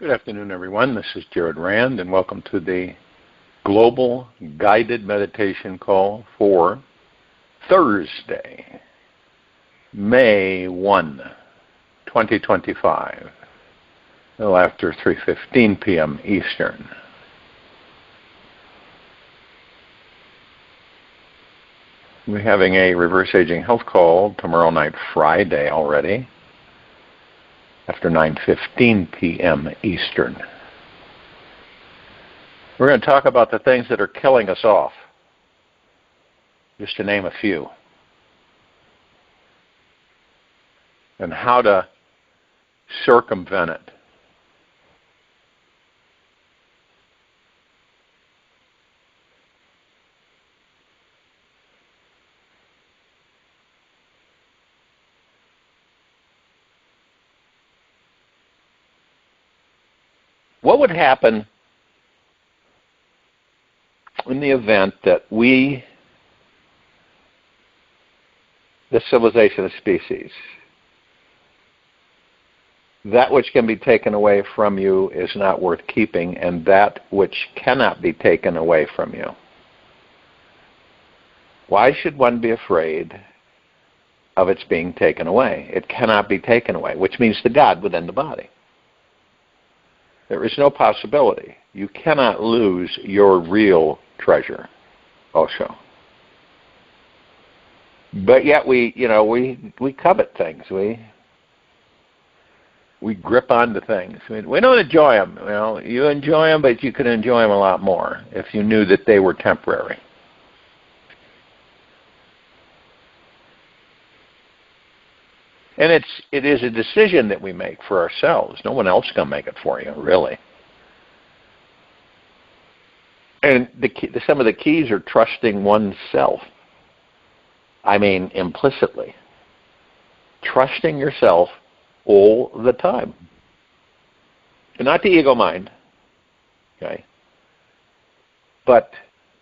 Good afternoon, everyone. This is Jared Rand, and welcome to the Global Guided Meditation Call for Thursday, May 1, 2025, a little after 3:15 p.m. Eastern. We're having a reverse aging health call tomorrow night, Friday already, after 9:15 p.m. Eastern. We're going to talk about the things that are killing us off, just to name a few, and how to circumvent it. What would happen in the event that we, the civilization of species, that which can be taken away from you is not worth keeping, and that which cannot be taken away from you? Why should one be afraid of its being taken away? It cannot be taken away, which means the God within the body. There is no possibility. You cannot lose your real treasure, Osho. But yet we covet things. We grip onto things. We don't enjoy them. Well, you enjoy them, but you could enjoy them a lot more if you knew that they were temporary. And it is a decision that we make for ourselves. No one else can make it for you, really. And some of the keys are trusting oneself. I mean, implicitly. Trusting yourself all the time. And not the ego mind, okay? But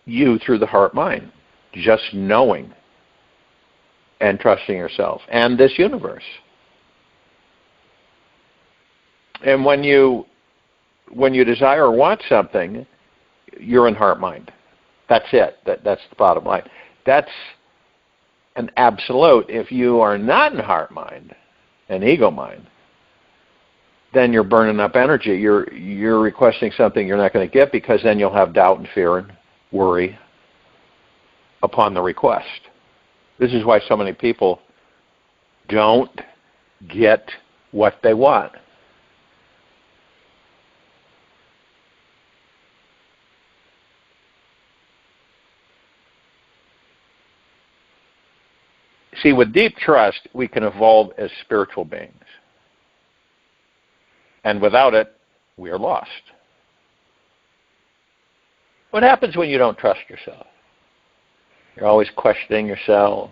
you through the heart mind. Just knowing and trusting yourself and this universe. And when you desire or want something, you're in heart mind. That's it. That's the bottom line. That's an absolute. If you are not in heart mind and ego mind, then you're burning up energy. You're requesting something you're not going to get, because then you'll have doubt and fear and worry upon the request. This is why so many people don't get what they want. See, with deep trust, we can evolve as spiritual beings. And without it, we are lost. What happens when you don't trust yourself? You're always questioning yourself,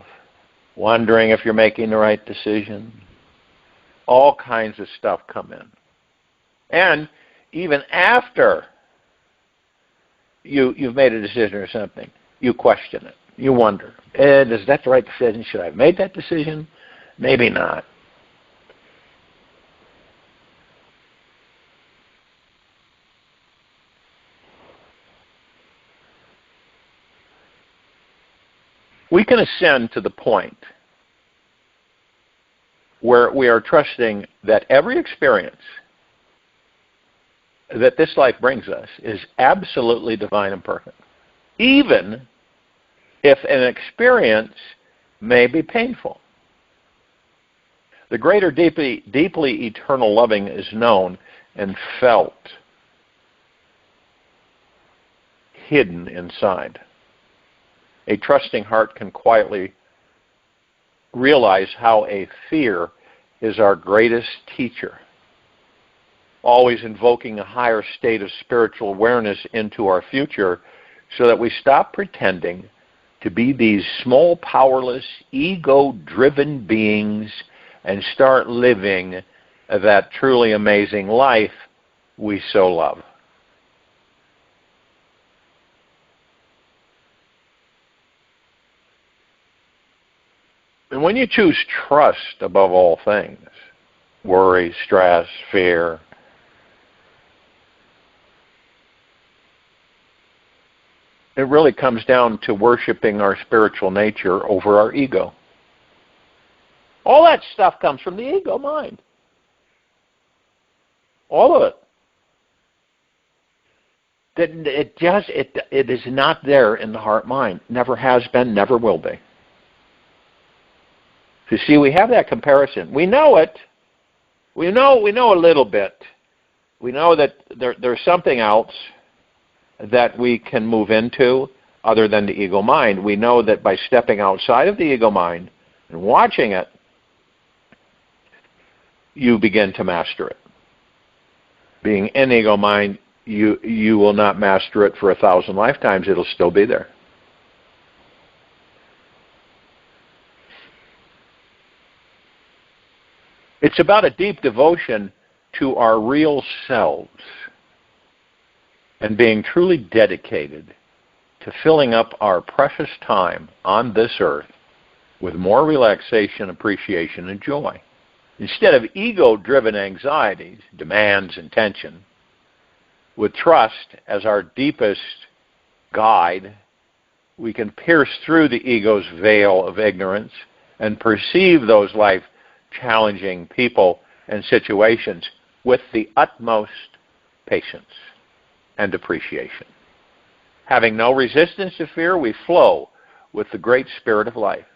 wondering if you're making the right decision. All kinds of stuff come in. And even after you've made a decision or something, you question it. You wonder, is that the right decision? Should I have made that decision? Maybe not. We can ascend to the point where we are trusting that every experience that this life brings us is absolutely divine and perfect, even if an experience may be painful. The greater deeply eternal loving is known and felt, hidden inside. A trusting heart can quietly realize how a fear is our greatest teacher, always invoking a higher state of spiritual awareness into our future so that we stop pretending to be these small, powerless, ego-driven beings and start living that truly amazing life we so love. And when you choose trust above all things, worry, stress, fear, It really comes down to worshiping our spiritual nature over our ego. All that stuff comes from the ego mind. All of it. It is not there in the heart mind. Never has been, never will be. You see, we have that comparison. We know it. We know a little bit. We know that there's something else that we can move into other than the ego mind. We know that by stepping outside of the ego mind and watching it, you begin to master it. Being in ego mind, you will not master it for 1,000 lifetimes. It'll still be there. It's about a deep devotion to our real selves and being truly dedicated to filling up our precious time on this earth with more relaxation, appreciation, and joy. Instead of ego-driven anxieties, demands, and tension, with trust as our deepest guide, we can pierce through the ego's veil of ignorance and perceive those life-challenging people and situations with the utmost patience and appreciation. Having no resistance to fear, we flow with the great spirit of life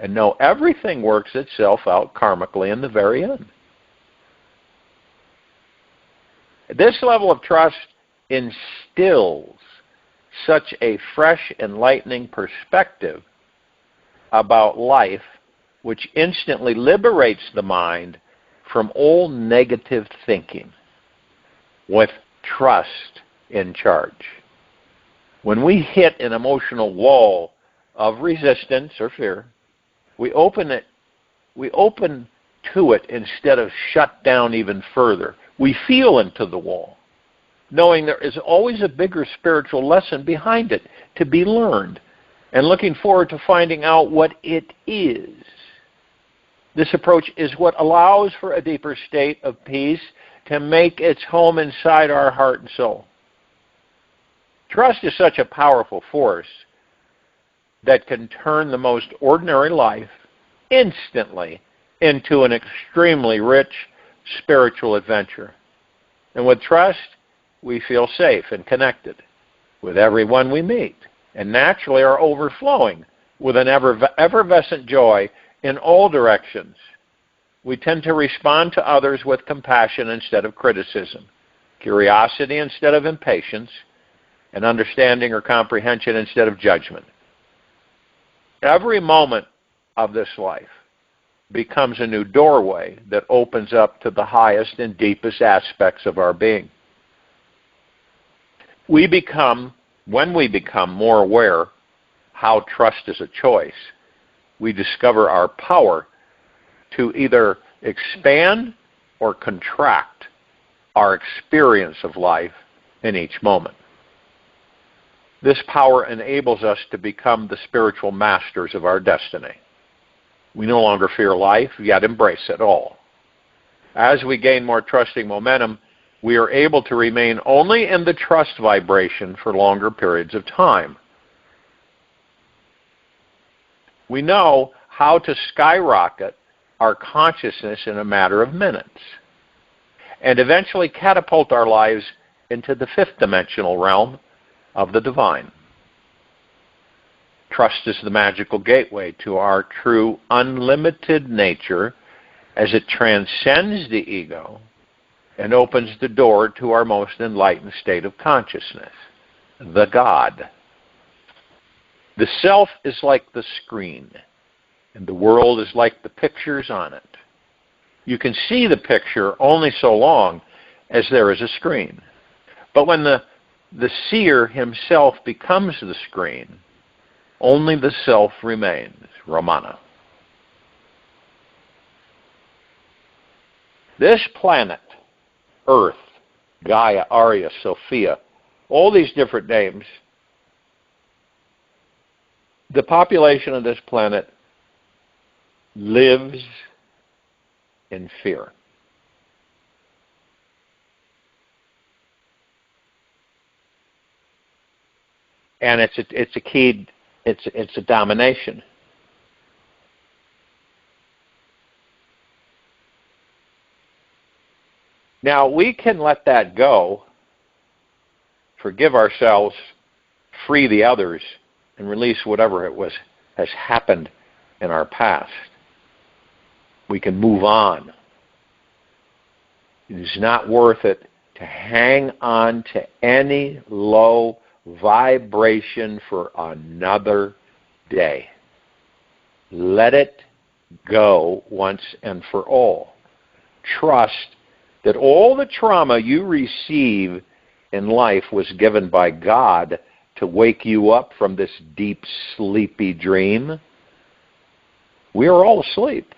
and know everything works itself out karmically in the very end. This level of trust instills such a fresh, enlightening perspective about life, which instantly liberates the mind from all negative thinking with trust in charge. When we hit an emotional wall of resistance or fear, we open to it instead of shut down even further. We feel into the wall, knowing there is always a bigger spiritual lesson behind it to be learned, and looking forward to finding out what it is. This approach is what allows for a deeper state of peace to make its home inside our heart and soul. Trust is such a powerful force that can turn the most ordinary life instantly into an extremely rich spiritual adventure. And with trust, we feel safe and connected with everyone we meet, and naturally are overflowing with an effervescent joy in all directions. We tend to respond to others with compassion instead of criticism, curiosity instead of impatience, and understanding or comprehension instead of judgment. Every moment of this life becomes a new doorway that opens up to the highest and deepest aspects of our being. When we become more aware how trust is a choice, we discover our power to either expand or contract our experience of life in each moment. This power enables us to become the spiritual masters of our destiny. We no longer fear life, yet embrace it all. As we gain more trusting momentum, we are able to remain only in the trust vibration for longer periods of time. We know how to skyrocket our consciousness in a matter of minutes and eventually catapult our lives into the fifth dimensional realm of the divine. Trust is the magical gateway to our true unlimited nature as it transcends the ego and opens the door to our most enlightened state of consciousness, the God. The self is like the screen, and the world is like the pictures on it. You can see the picture only so long as there is a screen. But when the seer himself becomes the screen, only the self remains, Ramana. This planet, Earth, Gaia, Arya, Sophia, all these different names, the population of this planet lives in fear. And it's a domination. Now, we can let that go, forgive ourselves, free the others, and release whatever has happened in our past. We can move on. It is not worth it to hang on to any low vibration for another day. Let it go once and for all. Trust that all the trauma you receive in life was given by God to wake you up from this deep, sleepy dream. We are all asleep.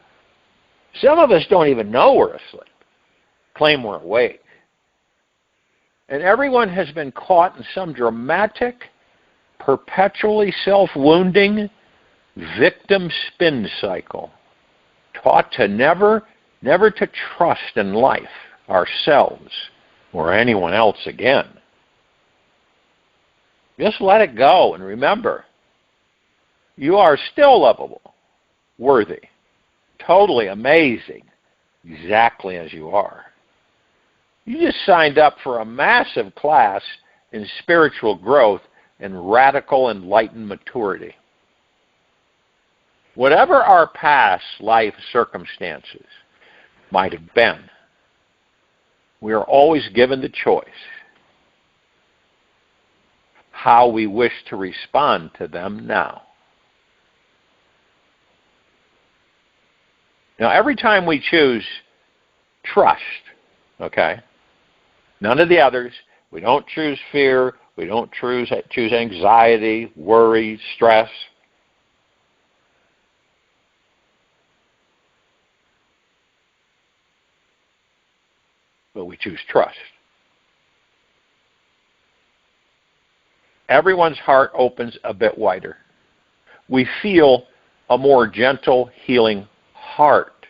Some of us don't even know we're asleep, claim we're awake. And everyone has been caught in some dramatic, perpetually self-wounding victim spin cycle, taught to never to trust in life, ourselves, or anyone else again. Just let it go and remember, you are still lovable, worthy, totally amazing, exactly as you are. You just signed up for a massive class in spiritual growth and radical enlightened maturity. Whatever our past life circumstances might have been, we are always given the choice how we wish to respond to them now. Now, every time we choose trust, okay, none of the others, we don't choose fear, we don't choose anxiety, worry, stress. But we choose trust. Everyone's heart opens a bit wider. We feel a more gentle, healing heart,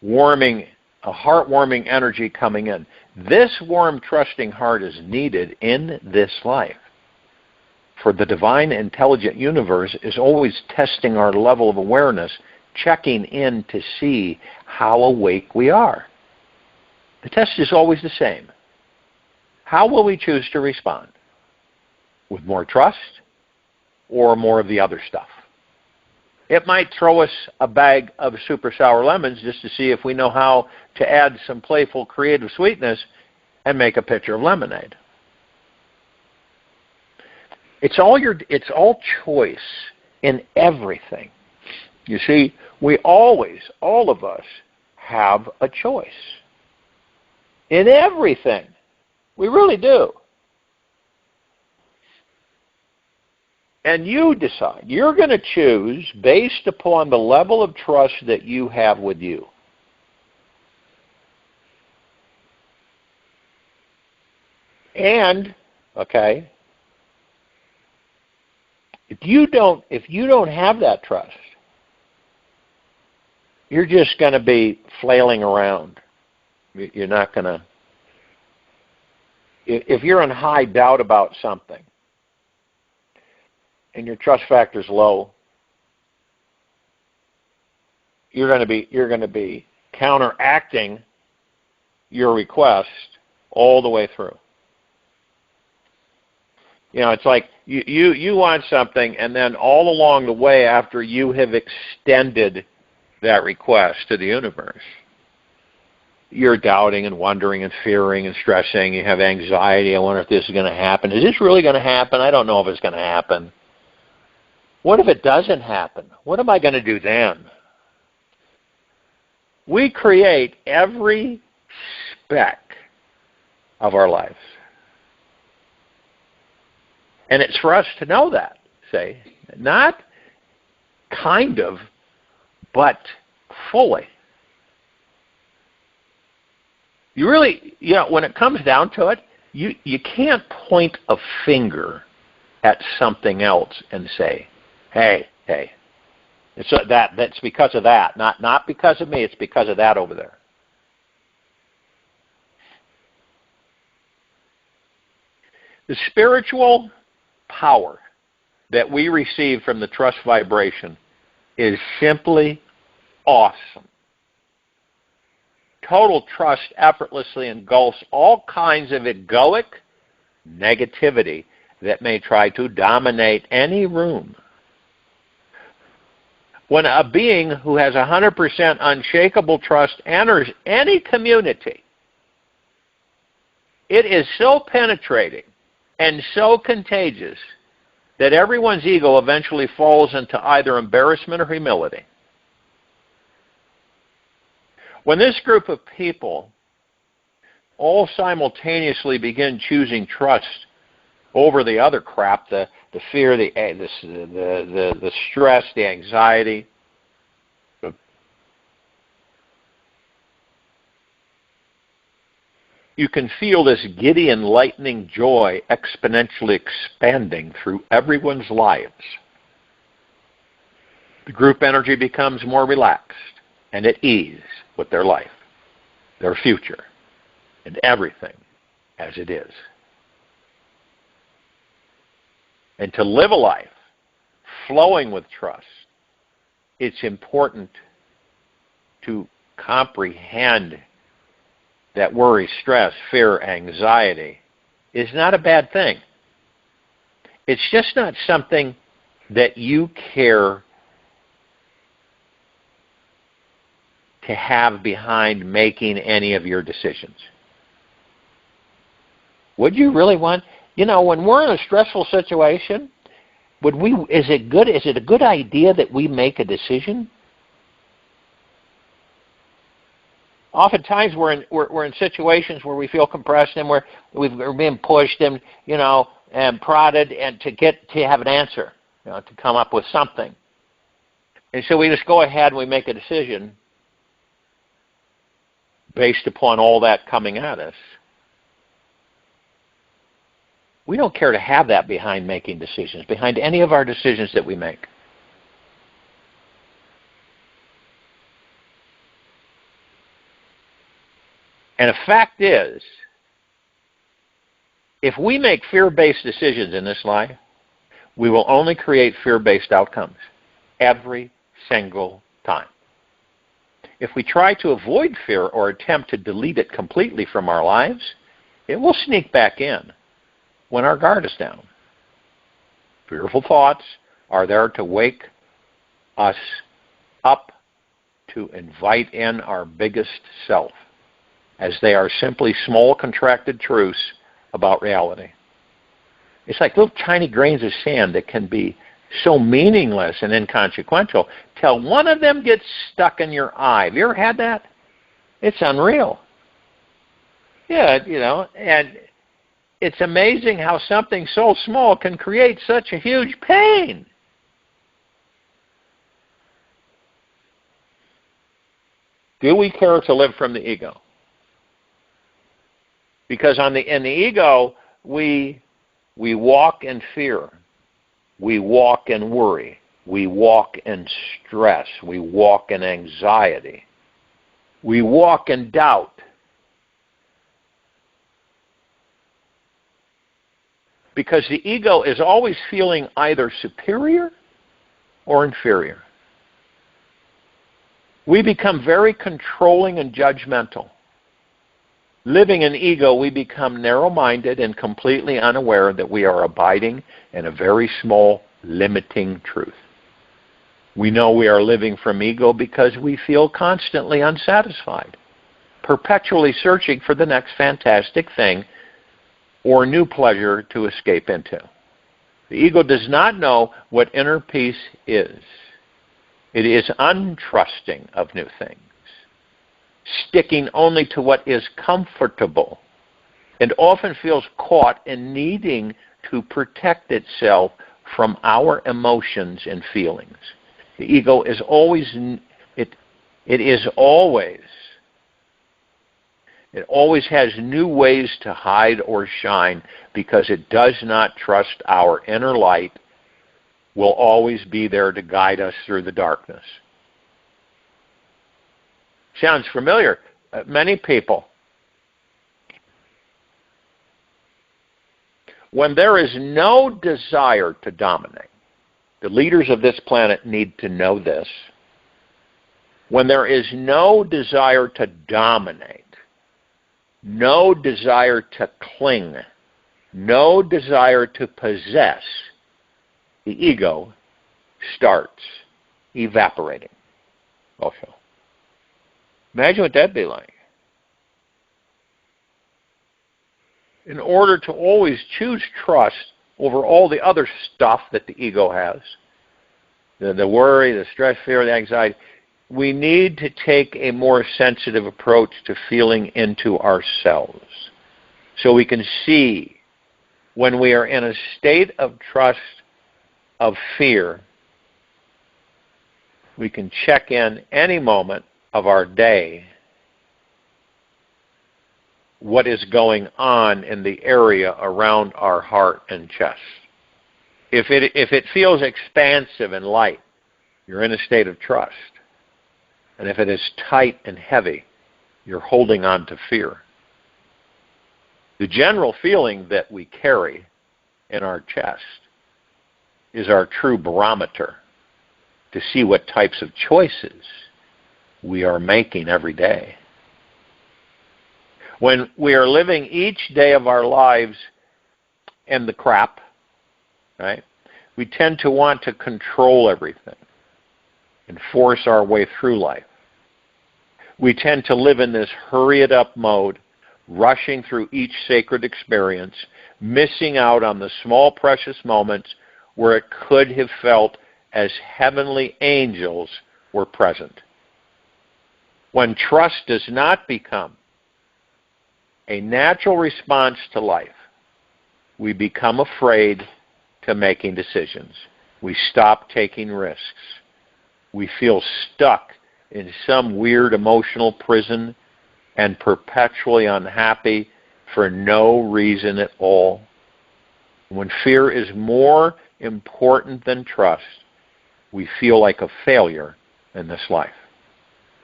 a heartwarming energy coming in. This warm, trusting heart is needed in this life. For the divine, intelligent universe is always testing our level of awareness, checking in to see how awake we are. The test is always the same. How will we choose to respond? With more trust or more of the other stuff? It might throw us a bag of super sour lemons just to see if we know how to add some playful, creative sweetness and make a pitcher of lemonade. It's all choice in everything. You see, all of us have a choice. In everything. We really do. And you decide. You're going to choose based upon the level of trust that you have with you. And, okay, if you don't have that trust, you're just going to be flailing around. You're not going to... If you're in high doubt about something, and your trust factor is low, you're going to be counteracting your request all the way through. You know, it's like you want something, and then all along the way, after you have extended that request to the universe, you're doubting and wondering and fearing and stressing. You have anxiety. I wonder if this is going to happen. Is this really going to happen? I don't know if it's going to happen. What if it doesn't happen? What am I going to do then? We create every speck of our lives. And it's for us to know that, say, not kind of, but fully. You really, when it comes down to it, you can't point a finger at something else and say, hey, that's because of that. Not because of me, it's because of that over there. The spiritual power that we receive from the trust vibration is simply awesome. Total trust effortlessly engulfs all kinds of egoic negativity that may try to dominate any room. When a being who has 100% unshakable trust enters any community, it is so penetrating and so contagious that everyone's ego eventually falls into either embarrassment or humility. When this group of people all simultaneously begin choosing trust over the other crap, the fear, the stress, the anxiety, you can feel this giddy, enlightening joy exponentially expanding through everyone's lives. The group energy becomes more relaxed and at ease with their life, their future, and everything as it is. And to live a life flowing with trust, it's important to comprehend that worry, stress, fear, anxiety is not a bad thing. It's just not something that you care to have behind making any of your decisions. Would you really want, when we're in a stressful situation, is it a good idea that we make a decision? Oftentimes we're in situations where we feel compressed and we're being pushed and and prodded and to have an answer, to come up with something. And so we just go ahead and we make a decision based upon all that coming at us. We don't care to have that behind making decisions, behind any of our decisions that we make. And the fact is, if we make fear-based decisions in this life, we will only create fear-based outcomes every single time. If we try to avoid fear or attempt to delete it completely from our lives, it will sneak back in when our guard is down. Fearful thoughts are there to wake us up, to invite in our biggest self, as they are simply small contracted truths about reality. It's like little tiny grains of sand that can be so meaningless and inconsequential till one of them gets stuck in your eye. Have you ever had that? It's unreal. Yeah, and it's amazing how something so small can create such a huge pain. Do we care to live from the ego? Because in the ego, we walk in fear. We walk in worry. We walk in stress. We walk in anxiety. We walk in doubt. Because the ego is always feeling either superior or inferior. We become very controlling and judgmental. Living in ego, we become narrow-minded and completely unaware that we are abiding in a very small, limiting truth. We know we are living from ego because we feel constantly unsatisfied, perpetually searching for the next fantastic thing or new pleasure to escape into. The ego does not know what inner peace is. It is untrusting of new things, sticking only to what is comfortable, and often feels caught in needing to protect itself from our emotions and feelings. The ego is always, it always has new ways to hide or shine because it does not trust our inner light will always be there to guide us through the darkness. Sounds familiar. Many people When there is no desire to dominate, the leaders of this planet need to know this. When there is no desire to dominate, no desire to cling, no desire to possess, the ego starts evaporating. Also, imagine what that'd be like. In order to always choose trust over all the other stuff that the ego has, the worry, the stress, fear, the anxiety, we need to take a more sensitive approach to feeling into ourselves so we can see when we are in a state of trust, of fear. We can check in any moment of our day what is going on in the area around our heart and chest. If it feels expansive and light, you're in a state of trust. And if it is tight and heavy, you're holding on to fear. The general feeling that we carry in our chest is our true barometer to see what types of choices we are making every day. When we are living each day of our lives in the crap, right, we tend to want to control everything and force our way through life. We tend to live in this hurry-it-up mode, rushing through each sacred experience, missing out on the small, precious moments where it could have felt as heavenly angels were present. When trust does not become a natural response to life, we become afraid to making decisions. We stop taking risks. We feel stuck in some weird emotional prison and perpetually unhappy for no reason at all. When fear is more important than trust, we feel like a failure in this life.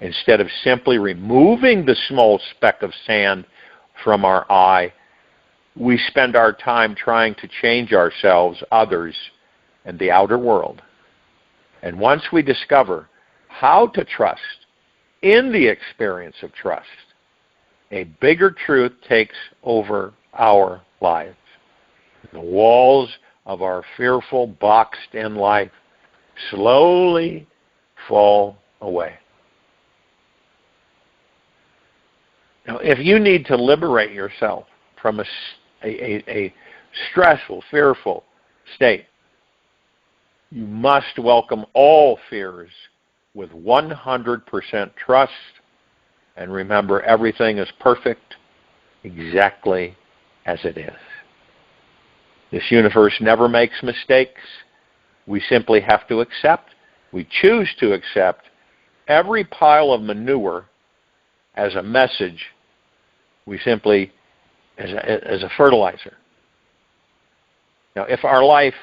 Instead of simply removing the small speck of sand from our eye, we spend our time trying to change ourselves, others, and the outer world. And once we discover how to trust in the experience of trust, a bigger truth takes over our lives. The walls of our fearful, boxed-in life slowly fall away. Now, if you need to liberate yourself from a stressful, fearful state, you must welcome all fears with 100% trust and remember everything is perfect exactly as it is. This universe never makes mistakes. We simply have to accept. We choose to accept every pile of manure as a message. We simply, as a fertilizer. Now, if our life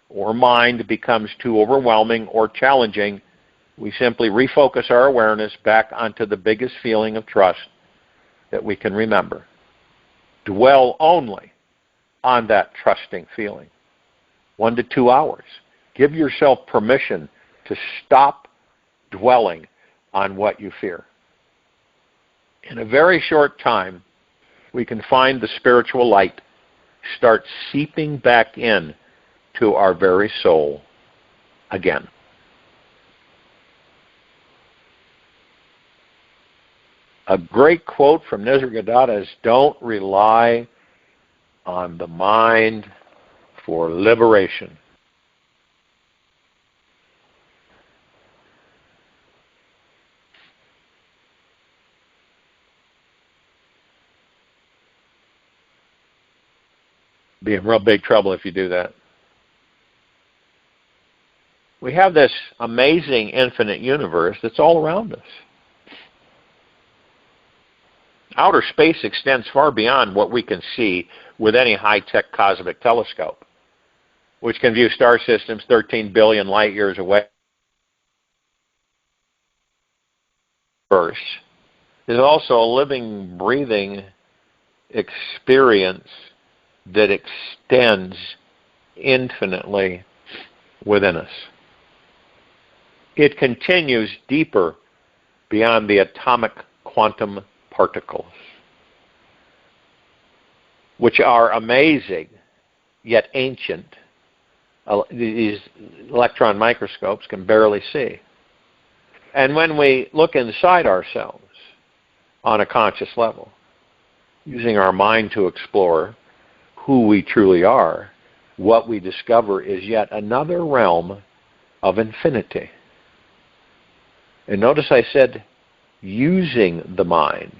or mind becomes too overwhelming or challenging, we simply refocus our awareness back onto the biggest feeling of trust that we can remember. Dwell only on that trusting feeling. 1 to 2 hours. Give yourself permission to stop dwelling on what you fear. In a very short time, we can find the spiritual light start seeping back in to our very soul again. A great quote from Nisargadatta is, "Don't rely on the mind for liberation." Be in real big trouble if you do that. We have this amazing infinite universe that's all around us. Outer space extends far beyond what we can see with any high-tech cosmic telescope, which can view star systems 13 billion light years away. The universe is also a living, breathing experience that extends infinitely within us. It continues deeper beyond the atomic quantum particles, which are amazing, yet ancient. These electron microscopes can barely see. And when we look inside ourselves on a conscious level, using our mind to explore who we truly are, what we discover is yet another realm of infinity. And notice I said using the mind.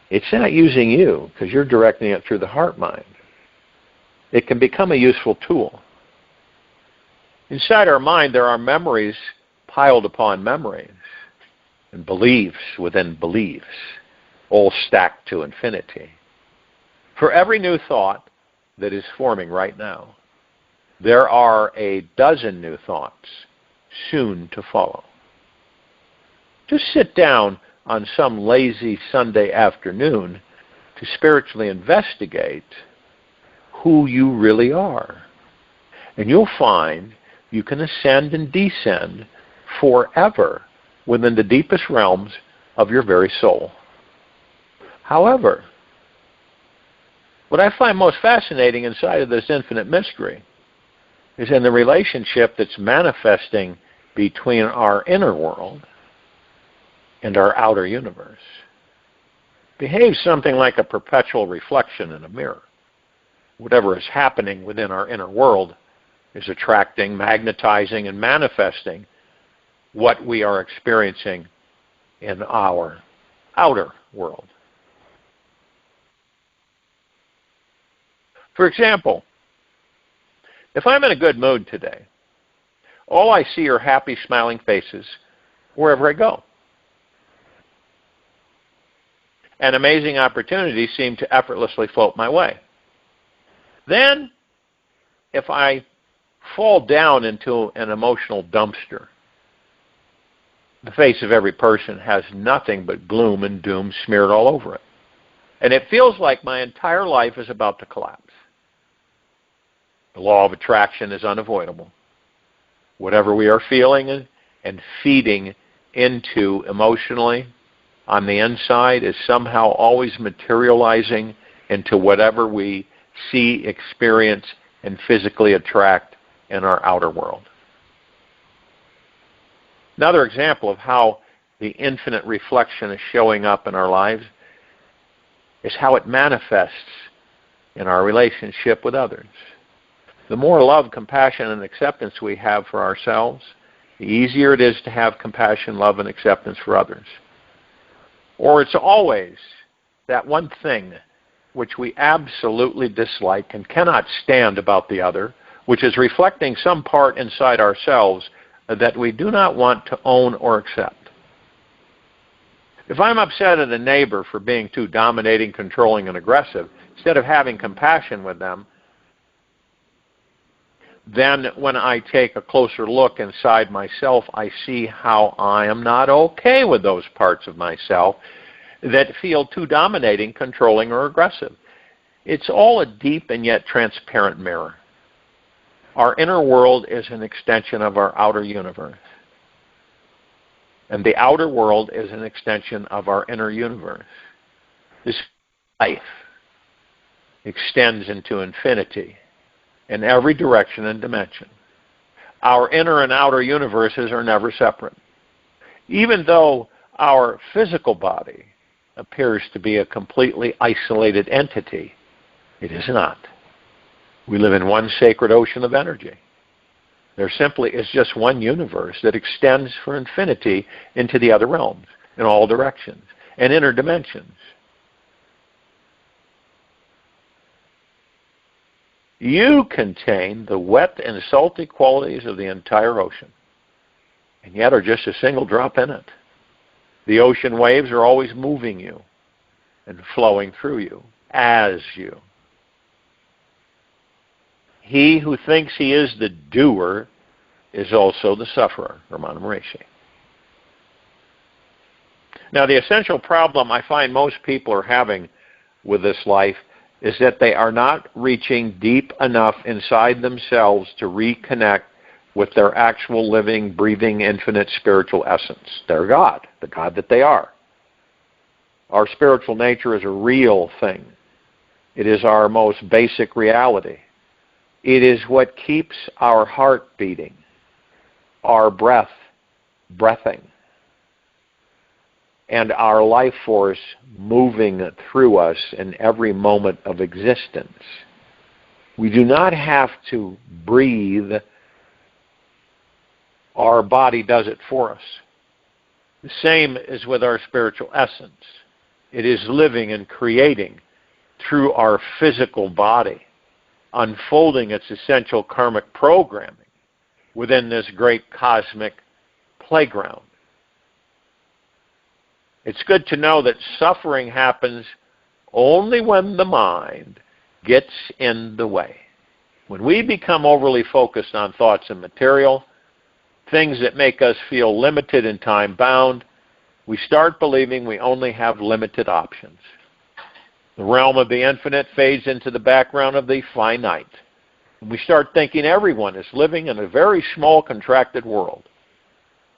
It's not using you, because you're directing it through the heart mind. It can become a useful tool. Inside our mind, there are memories piled upon memories, and beliefs within beliefs, all stacked to infinity. For every new thought that is forming right now, there are a dozen new thoughts soon to follow. Just sit down on some lazy Sunday afternoon to spiritually investigate who you really are. And you'll find you can ascend and descend forever within the deepest realms of your very soul. However, what I find most fascinating inside of this infinite mystery is in the relationship that's manifesting between our inner world and our outer universe. Behaves something like a perpetual reflection in a mirror. Whatever is happening within our inner world is attracting, magnetizing, and manifesting what we are experiencing in our outer world. For example, if I'm in a good mood today, all I see are happy, smiling faces wherever I go. And amazing opportunities seem to effortlessly float my way. Then, if I fall down into an emotional dumpster, the face of every person has nothing but gloom and doom smeared all over it. And it feels like my entire life is about to collapse. The law of attraction is unavoidable. Whatever we are feeling and feeding into emotionally on the inside is somehow always materializing into whatever we see, experience, and physically attract in our outer world. Another example of how the infinite reflection is showing up in our lives is how it manifests in our relationship with others. The more love, compassion, and acceptance we have for ourselves, the easier it is to have compassion, love, and acceptance for others. Or it's always that one thing which we absolutely dislike and cannot stand about the other, which is reflecting some part inside ourselves that we do not want to own or accept. If I'm upset at a neighbor for being too dominating, controlling, and aggressive, instead of having compassion with them, then when I take a closer look inside myself, I see how I am not okay with those parts of myself that feel too dominating, controlling, or aggressive. It's all a deep and yet transparent mirror. Our inner world is an extension of our outer universe. And the outer world is an extension of our inner universe. This life extends into infinity in every direction and dimension. Our inner and outer universes are never separate. Even though our physical body appears to be a completely isolated entity, it is not. We live in one sacred ocean of energy. There simply is just one universe that extends for infinity into the other realms, in all directions, and inner dimensions. You contain the wet and salty qualities of the entire ocean, and yet are just a single drop in it. The ocean waves are always moving you and flowing through you, as you. He who thinks he is the doer is also the sufferer, Ramana Maharishi. Now, the essential problem I find most people are having with this life is that they are not reaching deep enough inside themselves to reconnect with their actual living, breathing, infinite spiritual essence. Their God, the God that they are. Our spiritual nature is a real thing. It is our most basic reality. It is what keeps our heart beating, our breath breathing, and our life force moving through us in every moment of existence. We do not have to breathe. Our body does it for us. The same is with our spiritual essence. It is living and creating through our physical body, unfolding its essential karmic programming within this great cosmic playground. It's good to know that suffering happens only when the mind gets in the way. When we become overly focused on thoughts and material, things that make us feel limited and time-bound, we start believing we only have limited options. The realm of the infinite fades into the background of the finite. And we start thinking everyone is living in a very small, contracted world.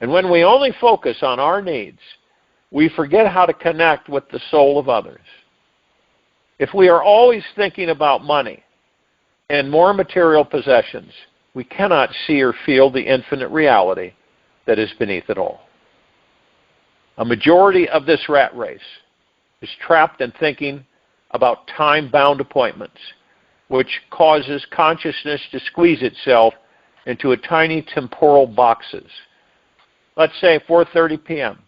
And when we only focus on our needs, we forget how to connect with the soul of others. If we are always thinking about money and more material possessions, we cannot see or feel the infinite reality that is beneath it all. A majority of this rat race is trapped in thinking about time-bound appointments, which causes consciousness to squeeze itself into a tiny temporal boxes. Let's say 4:30 p.m.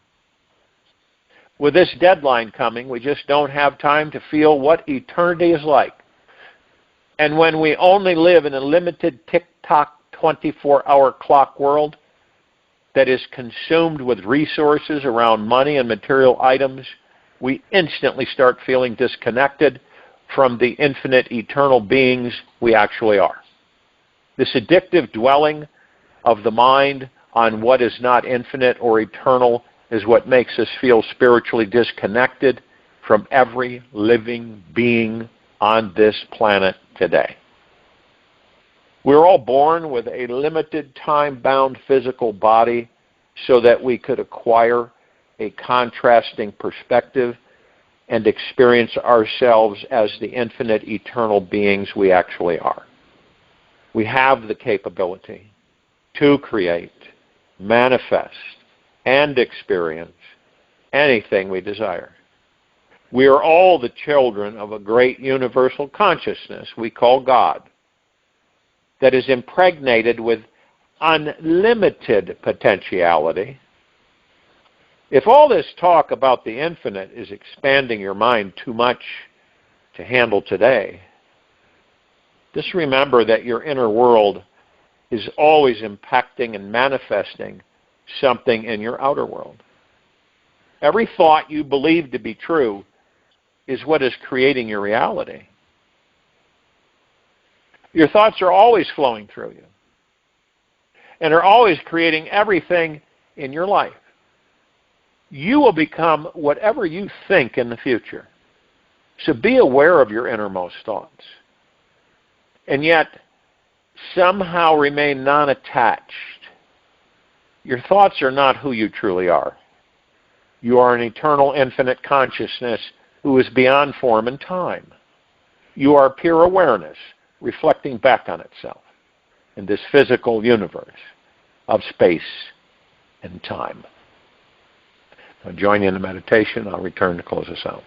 With this deadline coming, we just don't have time to feel what eternity is like. And when we only live in a limited tick-tock 24-hour clock world that is consumed with resources around money and material items, we instantly start feeling disconnected from the infinite eternal beings we actually are. This addictive dwelling of the mind on what is not infinite or eternal is what makes us feel spiritually disconnected from every living being on this planet today. We're all born with a limited time-bound physical body so that we could acquire a contrasting perspective and experience ourselves as the infinite eternal beings we actually are. We have the capability to create, manifest, and experience anything we desire. We are all the children of a great universal consciousness we call God that is impregnated with unlimited potentiality. If all this talk about the infinite is expanding your mind too much to handle today, just remember that your inner world is always impacting and manifesting something in your outer world. Every thought you believe to be true is what is creating your reality. Your thoughts are always flowing through you and are always creating everything in your life. You will become whatever you think in the future. So be aware of your innermost thoughts. And yet, somehow remain non-attached. Your thoughts are not who you truly are. You are an eternal, infinite consciousness who is beyond form and time. You are pure awareness, reflecting back on itself in this physical universe of space and time. I'll join you in the meditation. I'll return to close us out.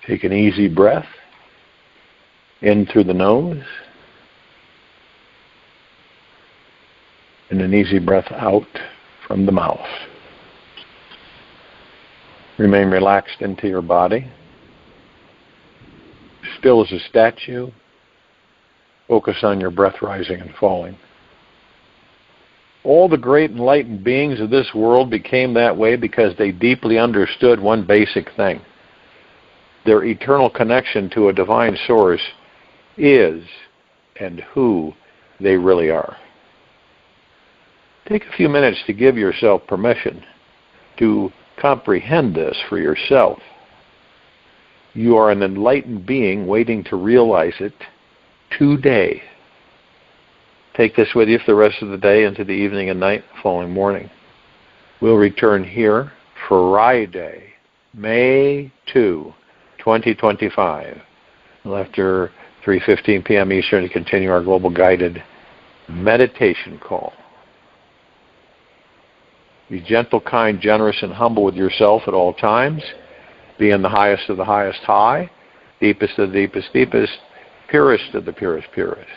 Take an easy breath in through the nose and an easy breath out from the mouth. Remain relaxed into your body. Still as a statue. Focus on your breath rising and falling. All the great enlightened beings of this world became that way because they deeply understood one basic thing. Their eternal connection to a divine source is and who they really are. Take a few minutes to give yourself permission to comprehend this for yourself. You are an enlightened being waiting to realize it today. Take this with you for the rest of the day into the evening and night, following morning. We'll return here Friday, May 2, 2025. After 3:15 p.m. Eastern to continue our global guided meditation call. Be gentle, kind, generous, and humble with yourself at all times. Be in the highest of the highest high, deepest of the deepest deepest, purest of the purest purest.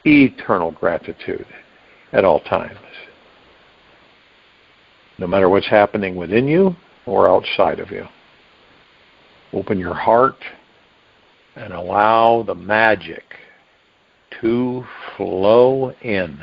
Eternal gratitude at all times. No matter what's happening within you or outside of you. Open your heart and allow the magic to flow in.